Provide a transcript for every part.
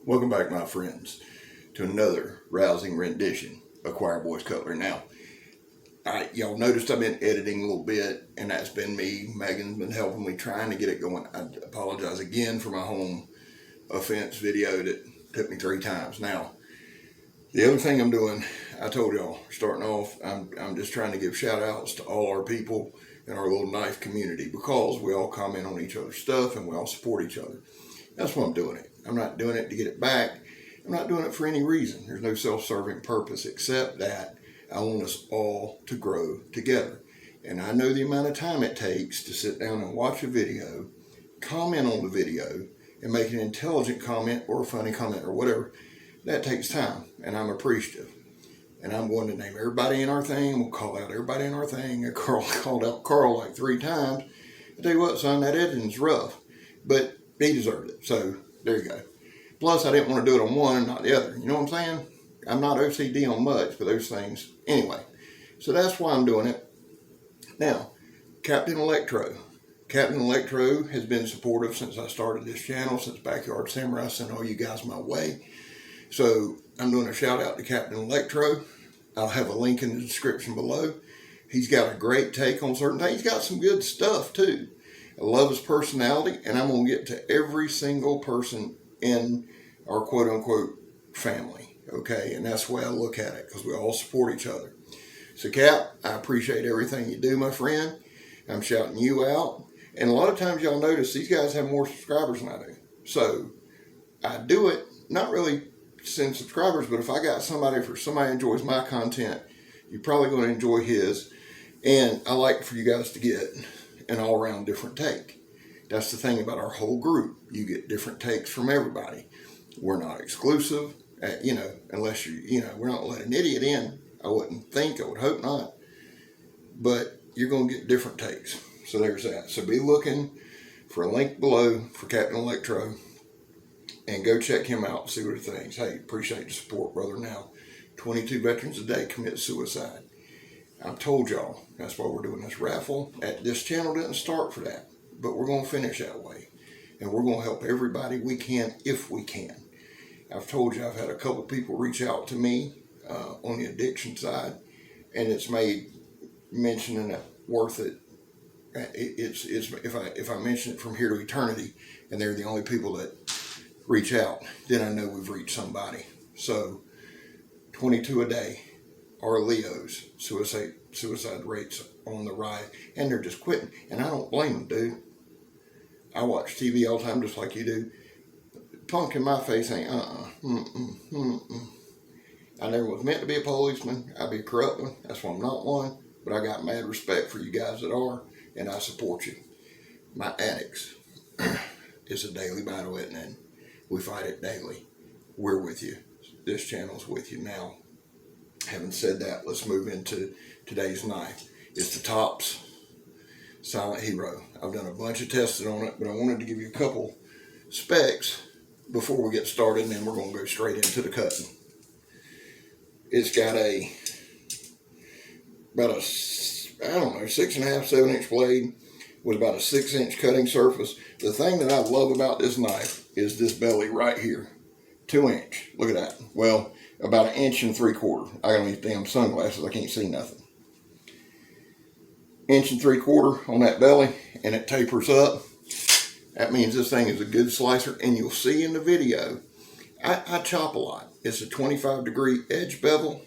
Welcome back, my friends, to another rousing rendition of Choir Boys Cutlery. Now, y'all noticed I've been editing a little bit, and that's been me. Megan's been helping me trying to get it going. I apologize again for my home offense video that took me 3 times. Now, the other thing I'm doing, I told y'all, starting off, I'm just trying to give shout outs to all our people in our little knife community, because we all comment on each other's stuff and we all support each other. That's why I'm doing it. I'm not doing it to get it back. I'm not doing it for any reason. There's no self-serving purpose except that I want us all to grow together. And I know the amount of time it takes to sit down and watch a video, comment on the video, and make an intelligent comment or a funny comment or whatever. That takes time, and I'm appreciative. And I'm going to name everybody in our thing. We'll call out everybody in our thing. Carl called out Carl like 3 times. I tell you what, son, that editing's rough, but he deserved it. So there you go. Plus, I didn't want to do it on one and not the other. You know what I'm saying? I'm not OCD on much, but those things. Anyway, so that's why I'm doing it. Now, Captain Electro. Captain Electro has been supportive since I started this channel, since Backyard Samurai. I sent all you guys my way. So I'm doing a shout out to Captain Electro. I'll have a link in the description below. He's got a great take on certain things. He's got some good stuff too. I love his personality, and I'm going to get to every single person in our quote-unquote family, okay? And that's the way I look at it, because we all support each other. So, Cap, I appreciate everything you do, my friend. I'm shouting you out. And a lot of times y'all notice these guys have more subscribers than I do. So, I do it, not really send subscribers, but if I got somebody enjoys my content, you're probably going to enjoy his. And I like for you guys to get an all-around different take. That's the thing about our whole group. You get different takes from everybody. We're not exclusive, unless we're not letting an idiot in. I wouldn't think, I would hope not. But you're going to get different takes. So there's that. So be looking for a link below for Captain Electro, and go check him out and see what he thinks. Hey, appreciate the support, brother. Now, 22 veterans a day commit suicide. I've told y'all, that's why we're doing this raffle. This channel didn't start for that, but we're going to finish that way. And we're going to help everybody we can, if we can. I've told you I've had a couple people reach out to me on the addiction side, and it's made mentioning it worth it. It's if I mention it from here to eternity, and they're the only people that reach out, then I know we've reached somebody. So 22 a day are Leos. Suicide rates on the rise, and they're just quitting. And I don't blame them, dude. I watch TV all the time just like you do. Punk in my face ain't I never was meant to be a policeman. I'd be a corrupt one. That's why I'm not one. But I got mad respect for you guys that are, and I support you. My addicts. It's a daily battle, isn't it? We fight it daily. We're with you. This channel's with you now. Having said that, let's move into today's knife. It's the Tops Silent Hero. I've done a bunch of testing on it, but I wanted to give you a couple specs before we get started, and then we're going to go straight into the cutting. It's got about a 6.5, 7 inch blade with about a 6 inch cutting surface. The thing that I love about this knife is this belly right here. 2 inch. Look at that. Well, about 1.75 inches. I got on these damn sunglasses. I can't see nothing. 1.75 inches on that belly, and it tapers up. That means this thing is a good slicer, and you'll see in the video, I chop a lot. It's a 25-degree edge bevel.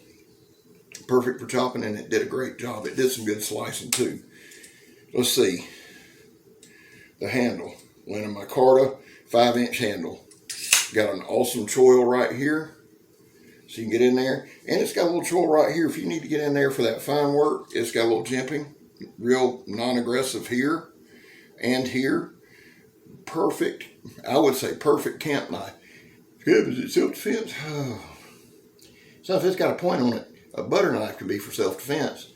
Perfect for chopping, and it did a great job. It did some good slicing too. Let's see. The handle. Linen micarta, 5-inch handle. Got an awesome choil right here, so you can get in there. And it's got a little choil right here if you need to get in there for that fine work. It's got a little jimping, real non-aggressive here and here. Perfect, I would say perfect camp knife. Good, is it self-defense? So if it's got a point on it, a butter knife can be for self-defense.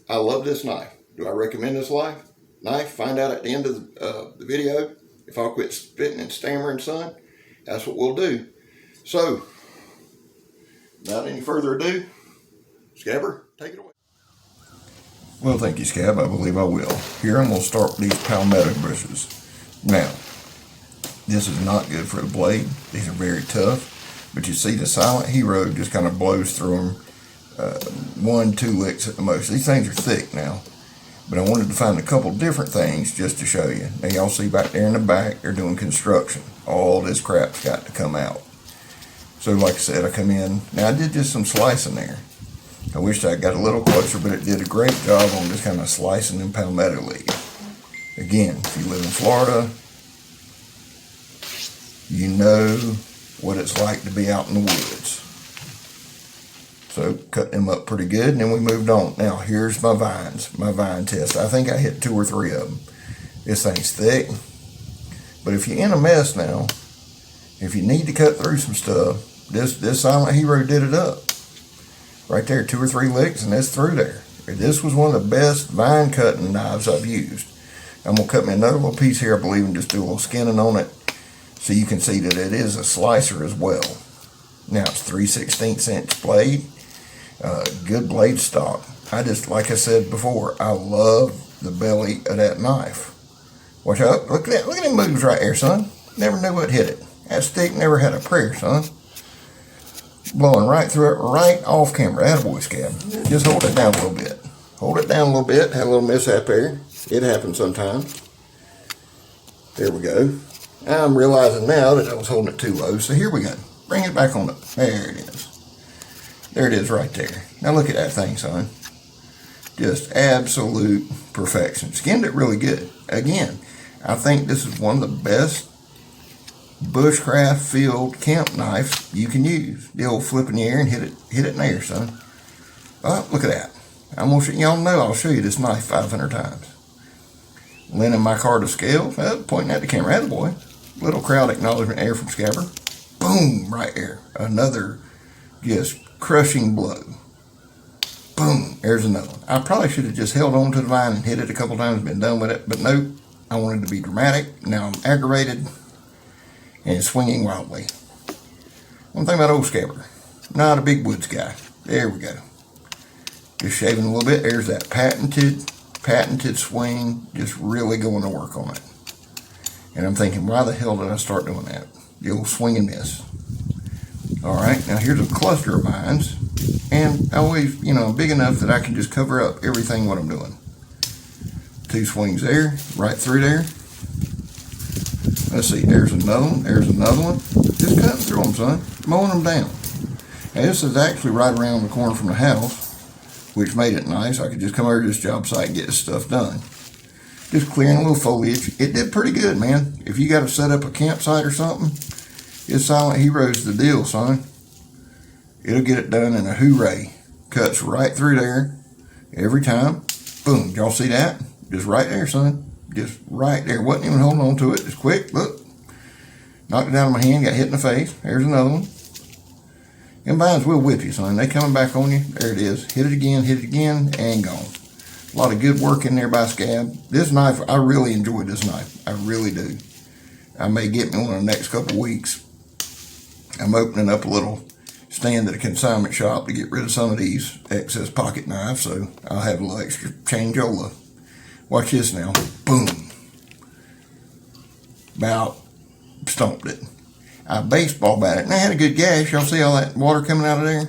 I love this knife. Do I recommend this knife? Find out at the end of the video. If I'll quit spitting and stammering, son, that's what we'll do. So, without any further ado, Scabber, take it away. Well, thank you, Scab. I believe I will. Here I'm going to start with these Palmetto brushes. Now, this is not good for the blade. These are very tough. But you see the Silent Hero just kind of blows through them. 1-2 licks at the most. These things are thick now. But I wanted to find a couple different things just to show you. Now y'all see back there in the back, they're doing construction. All this crap's got to come out. So like I said, I come in. Now I did just some slicing there. I wish I got a little closer, but it did a great job on just kind of slicing them palmetto leaves. Again, if you live in Florida, you know what it's like to be out in the woods. So cut them up pretty good, and then we moved on. Now here's my vines, my vine test. I think I hit 2 or 3 of them. This thing's thick, but if you're in a mess now, if you need to cut through some stuff, this Silent Hero did it up. Right there, 2 or 3 licks, and it's through there. This was one of the best vine cutting knives I've used. I'm gonna cut me another little piece here, I believe, and just do a little skinning on it, so you can see that it is a slicer as well. Now it's 3/16 inch blade. Good blade stock. I just, like I said before, I love the belly of that knife. Watch out, look at that, look at them moves right there, son. Never knew what hit it. That stick never had a prayer, son. Blowing right through it, right off camera. Attaboy, Scab. Just hold it down a little bit. Hold it down a little bit, had a little mishap there. It happens sometimes. There we go. I'm realizing now that I was holding it too low, so here we go. Bring it back on up. There it is. There it is right there. Now look at that thing, son. Just absolute perfection. Skinned it really good. Again, I think this is one of the best bushcraft field camp knives you can use. The old flip in the air and hit it in the air, son. Oh, look at that. I'm gonna y'all know I'll show you this knife 500 times. Lending my car to scale, pointing at the camera. Attaboy. Little crowd acknowledgement there from Scabber. Boom, right there. Another just crushing blow. Boom, there's another one. I probably should have just held on to the vine and hit it a couple times and been done with it, but nope. I wanted to be dramatic. Now I'm aggravated and swinging wildly. One thing about old Scabber, not a big woods guy. There we go. Just shaving a little bit. There's that patented swing, just really going to work on it. And I'm thinking, why the hell did I start doing that? The old swing and miss. All right, now here's a cluster of vines, and I always, big enough that I can just cover up everything what I'm doing. 2 swings there, right through there. Let's see, there's another one, there's another one. Just cutting through them, son, mowing them down. Now this is actually right around the corner from the house, which made it nice. I could just come over to this job site and get this stuff done. Just clearing a little foliage. It did pretty good, man. If you got to set up a campsite or something, this Silent Hero's the deal, son. It'll get it done in a hooray. Cuts right through there every time. Boom. Y'all see that? Just right there, son. Just right there. Wasn't even holding on to it. Just quick. Look. Knocked it down in my hand. Got hit in the face. There's another one. Them vines will whip you, son. They coming back on you. There it is. Hit it again, and gone. A lot of good work in there by Scab. This knife, I really enjoyed this knife. I really do. I may get me one in the next couple weeks. I'm opening up a little stand at a consignment shop to get rid of some of these excess pocket knives, so I'll have a little extra changeola. Watch this now. Boom. About stomped it. I baseball batted it, and I had a good gash. Y'all see all that water coming out of there?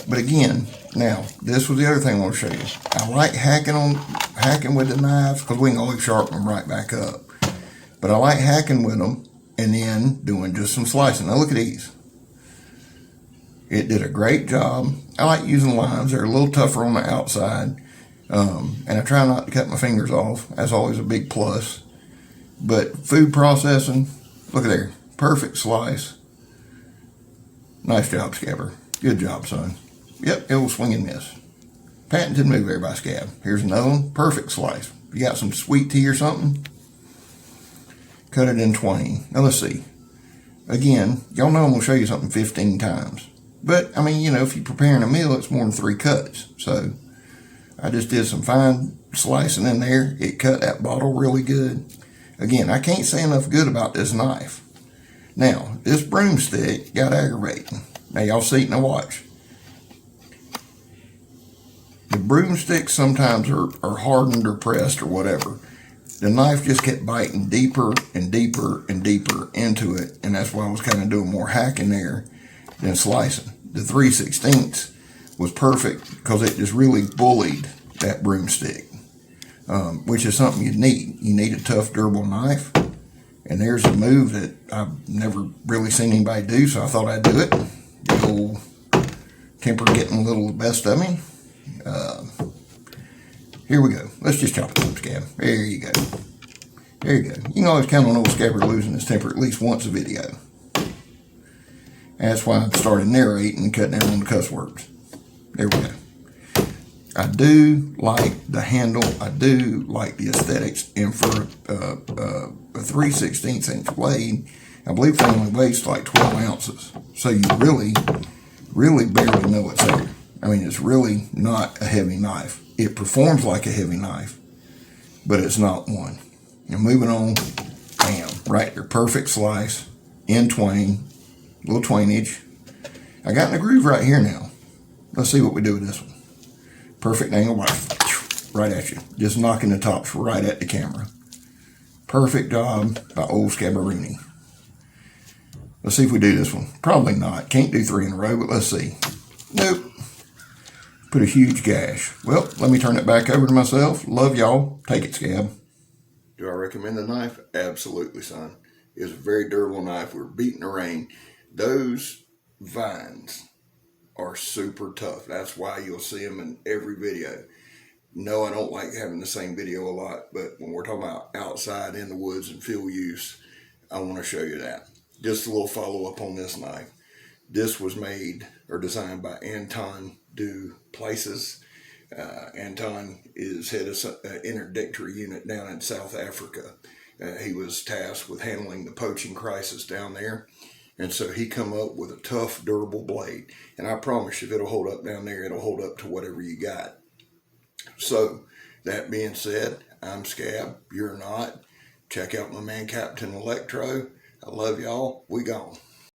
But again, now, this was the other thing I want to show you. I like hacking with the knives, because we can always sharpen them right back up. But I like hacking with them and then doing just some slicing. Now look at these. It did a great job. I like using lines. They're a little tougher on the outside. And I try not to cut my fingers off. That's always a big plus. But food processing, look at there. Perfect slice. Nice job, Scabber. Good job, son. Yep, it will swing and miss. Patented move there by Scab. Here's another one. Perfect slice. You got some sweet tea or something? Cut it in twain. Now let's see. Again, y'all know I'm going to show you something 15 times. But, I mean, if you're preparing a meal, it's more than 3 cuts. So, I just did some fine slicing in there. It cut that bottle really good. Again, I can't say enough good about this knife. Now, this broomstick got aggravating. Now, y'all see it. Now watch. The broomsticks sometimes are hardened or pressed or whatever. the knife just kept biting deeper and deeper and deeper into it, and that's why I was kind of doing more hacking there than slicing. The 3/16 was perfect because it just really bullied that broomstick, which is something you need. You need a tough, durable knife, and there's a move that I've never really seen anybody do, so I thought I'd do it. The old temper getting a little the best of me. Here we go. Let's just chop it up, Scab. There you go. There you go. You can always count on old Scabber losing his temper at least once a video. That's why I started narrating and cutting down on the cuss words. There we go. I do like the handle. I do like the aesthetics. And for a 3/16 inch blade, I believe it only weighs like 12 ounces. So you really, really barely know it's there. I mean, it's really not a heavy knife. It performs like a heavy knife, but it's not one. And moving on, bam, right there, perfect slice, in twain, little twainage. I got in the groove right here now. Let's see what we do with this one. Perfect angle, right at you. Just knocking the tops right at the camera. Perfect job by old Scabberini. Let's see if we do this one. Probably not. Can't do 3 in a row, but let's see. Nope. Put a huge gash. Well, let me turn it back over to myself. Love y'all. Take it, Scab. Do I recommend the knife? Absolutely, son. It's a very durable knife. We're beating the rain. Those vines are super tough. That's why you'll see them in every video. No, I don't like having the same video a lot, but when we're talking about outside in the woods and field use, I want to show you that. Just a little follow-up on this knife. This was made or designed by Anton Du Plessis. Anton is head of an interdictory unit down in South Africa. He was tasked with handling the poaching crisis down there. And so he come up with a tough, durable blade. And I promise you, if it'll hold up down there, it'll hold up to whatever you got. So, that being said, I'm Scab. You're not. Check out my man, Captain Electro. I love y'all. We gone.